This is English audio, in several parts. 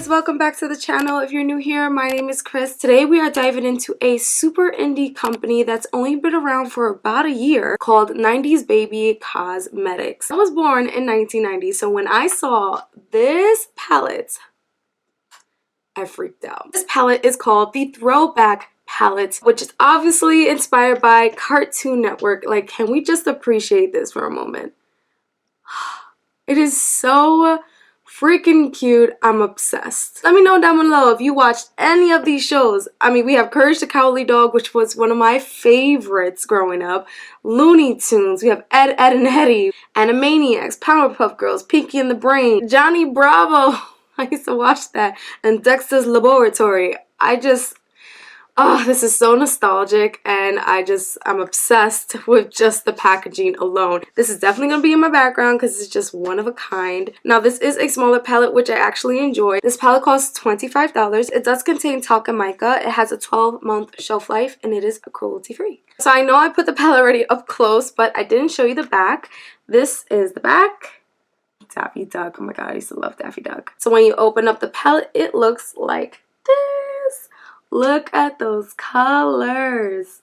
guys, welcome back to the channel. If you're new here, my name is Chris. Today we are diving into a super indie company that's only been around for about a year called 90s Baby Cosmetics. I was born in 1990, so when I saw this palette, I freaked out. This palette is called the Throwback Palette, which is obviously inspired by Cartoon Network. Like, can we just appreciate this for a moment? It is so freaking cute. I'm obsessed. Let me know down below if you watched any of these shows. I mean, we have Courage the Cowardly Dog, which was one of my favorites growing up. Looney Tunes. We have Ed, Edd and Eddy. Animaniacs, Powerpuff Girls, Pinky and the Brain, Johnny Bravo. I used to watch that. And Dexter's Laboratory. Oh, this is so nostalgic, and I'm obsessed with just the packaging alone. This is definitely going to be in my background because it's just one of a kind. Now, this is a smaller palette, which I actually enjoy. This palette costs $25. It does contain talc and mica. It has a 12-month shelf life, and it is cruelty-free. So I know I put the palette already up close, but I didn't show you the back. This is the back. Daffy Duck. Oh my god, I used to love Daffy Duck. So when you open up the palette, it looks like this. Look at those colors.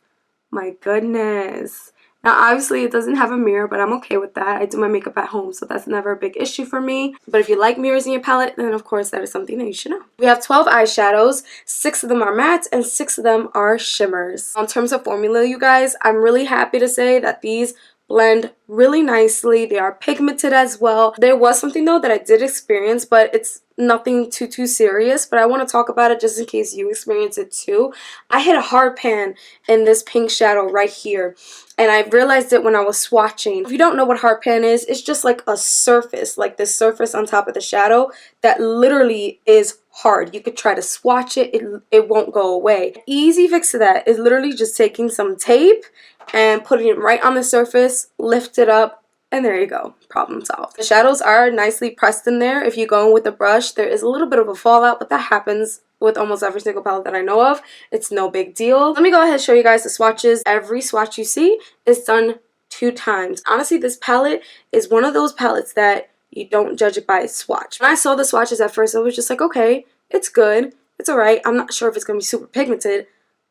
My goodness. Now, obviously, it doesn't have a mirror, but I'm okay with that. I do my makeup at home, so that's never a big issue for me. But if you like mirrors in your palette, then of course that is something that you should know. We have 12 eyeshadows. 6 of them are mattes, and 6 of them are shimmers. In terms of formula, you guys, I'm really happy to say that these blend really nicely. They are pigmented as well. There was something though that I did experience, but it's nothing too serious, but I want to talk about it just in case you experience it too. I hit a hard pan in this pink shadow right here, and I realized it when I was swatching. If you don't know what hard pan is, it's just like a surface, like this surface on top of the shadow that literally is hard. You could try to swatch it, it won't go away. Easy fix to that is literally just taking some tape and putting it right on the surface, lift it up, and there you go. Problem solved. The shadows are nicely pressed in there. If you go in with a brush, there is a little bit of a fallout, but that happens with almost every single palette that I know of. It's no big deal. Let me go ahead and show you guys the swatches. Every swatch you see is done 2 times. Honestly, this palette is one of those palettes that you don't judge it by its swatch. When I saw the swatches at first, I was just like, okay, it's good. It's alright. I'm not sure if it's going to be super pigmented,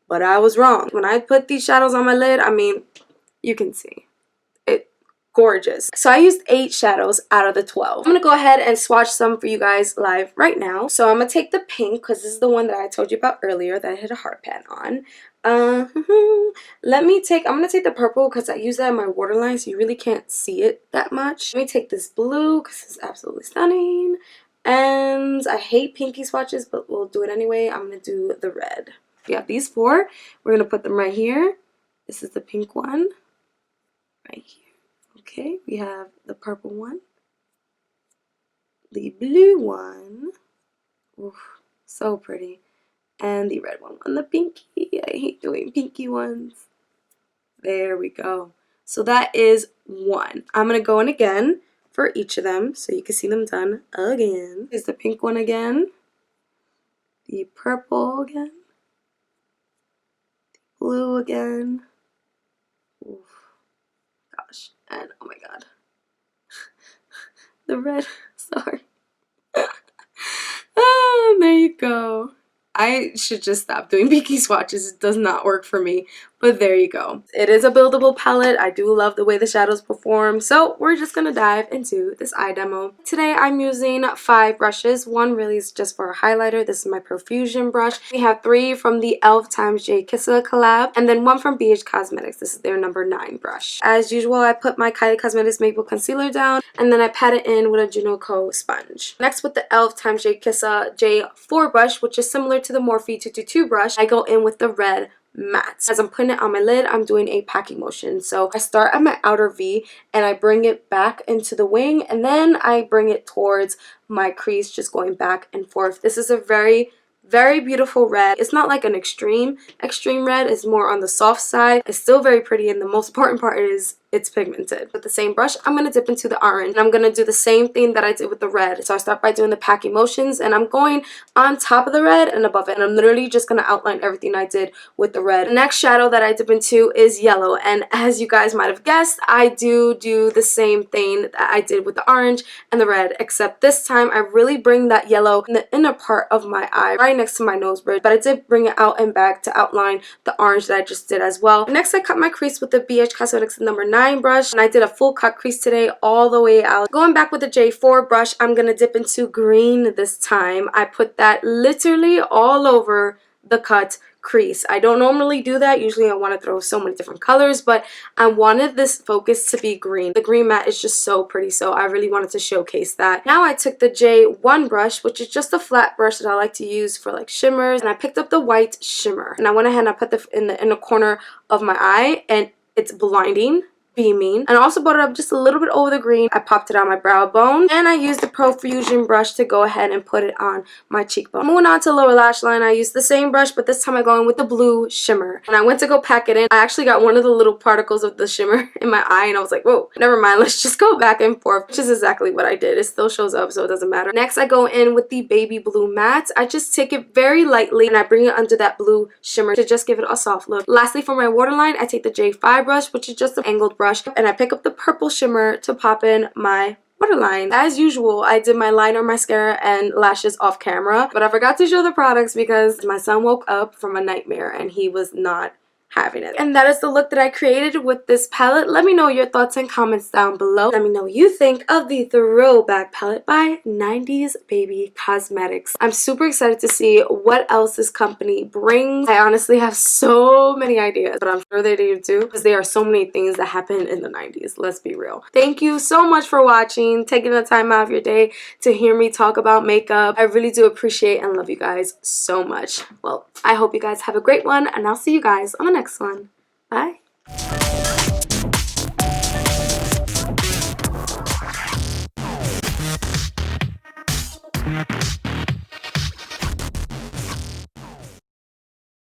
but I was wrong. When I put these shadows on my lid, I mean, you can see. It gorgeous. So I used 8 shadows out of the 12. I'm going to go ahead and swatch some for you guys live right now. So I'm going to take the pink, because this is the one that I told you about earlier that I hit a hard pan on. I'm going to take the purple because I use that in my waterline, so you really can't see it that much. Let me take this blue because it's absolutely stunning. And I hate pinky swatches, but we'll do it anyway. I'm going to do the red. We have these 4. We're going to put them right here. This is the pink one. Right here. Okay, we have the purple one. The blue one. Oof, so pretty. And the red one on the pinky. I hate doing pinky ones. There we go. So that is 1. I'm going to go in again for each of them so you can see them done again. Here's the pink one again. The purple again. Blue again. Oof. Gosh. And oh my god. The red. Sorry. Oh, there you go. I should just stop doing pinky swatches. It does not work for me. But there you go. It is a buildable palette. I do love the way the shadows perform. So we're just going to dive into this eye demo. Today I'm using 5 brushes. One really is just for a highlighter. This is my Profusion brush. We have 3 from the e.l.f. x J Kissa collab. And then 1 from BH Cosmetics. This is their number 9 brush. As usual, I put my Kylie Cosmetics Maple Concealer down. And then I pat it in with a Juno Co. sponge. Next, with the e.l.f. x J Kissa J4 brush, which is similar to the Morphe 222 brush, I go in with the red matte. As I'm putting it on my lid, I'm doing a packing motion. So I start at my outer V and I bring it back into the wing, and then I bring it towards my crease, just going back and forth. This is a very beautiful red. It's not like an extreme red. It's more on the soft side. It's still very pretty, and the most important part is it's pigmented. With the same brush, I'm going to dip into the orange. And I'm going to do the same thing that I did with the red. So I start by doing the packing motions, and I'm going on top of the red and above it. And I'm literally just going to outline everything I did with the red. The next shadow that I dip into is yellow. And as you guys might have guessed, I do the same thing that I did with the orange and the red, except this time I really bring that yellow in the inner part of my eye, right next to my nose bridge. But I did bring it out and back to outline the orange that I just did as well. Next, I cut my crease with the BH Cosmetics number 9 brush, and I did a full cut crease today all the way out. Going back with the J4 brush, I'm going to dip into green this time. I put that literally all over the cut crease. I don't normally do that. Usually I want to throw so many different colors, but I wanted this focus to be green. The green matte is just so pretty, so I really wanted to showcase that. Now I took the J1 brush, which is just a flat brush that I like to use for like shimmers, and I picked up the white shimmer, and I went ahead and I put it in the inner corner of my eye, and it's blinding, beaming. And I also brought it up just a little bit over the green. I popped it on my brow bone, and I used the Profusion brush to go ahead and put it on my cheekbone. Moving on to lower lash line, I used the same brush, but this time I go in with the blue shimmer. And I went to go pack it in. I actually got one of the little particles of the shimmer in my eye, and I was like, whoa, never mind, let's just go back and forth, which is exactly what I did. It still shows up, so it doesn't matter. Next, I go in with the baby blue matte. I just take it very lightly, and I bring it under that blue shimmer to just give it a soft look. Lastly, for my waterline, I take the J5 brush, which is just an angled brush, and I pick up the purple shimmer to pop in my waterline. As usual, I did my liner, mascara, and lashes off camera, but I forgot to show the products because my son woke up from a nightmare and he was not having it. And that is the look that I created with this palette. Let me know your thoughts and comments down below. Let me know what you think of the Throwback palette by 90s Baby Cosmetics. I'm super excited to see what else this company brings. I honestly have so many ideas, but I'm sure they do too, because there are so many things that happened in the 90s. Let's be real. Thank you so much for watching, taking the time out of your day to hear me talk about makeup. I really do appreciate and love you guys so much. Well, I hope you guys have a great one, and I'll see you guys on the next one. Bye.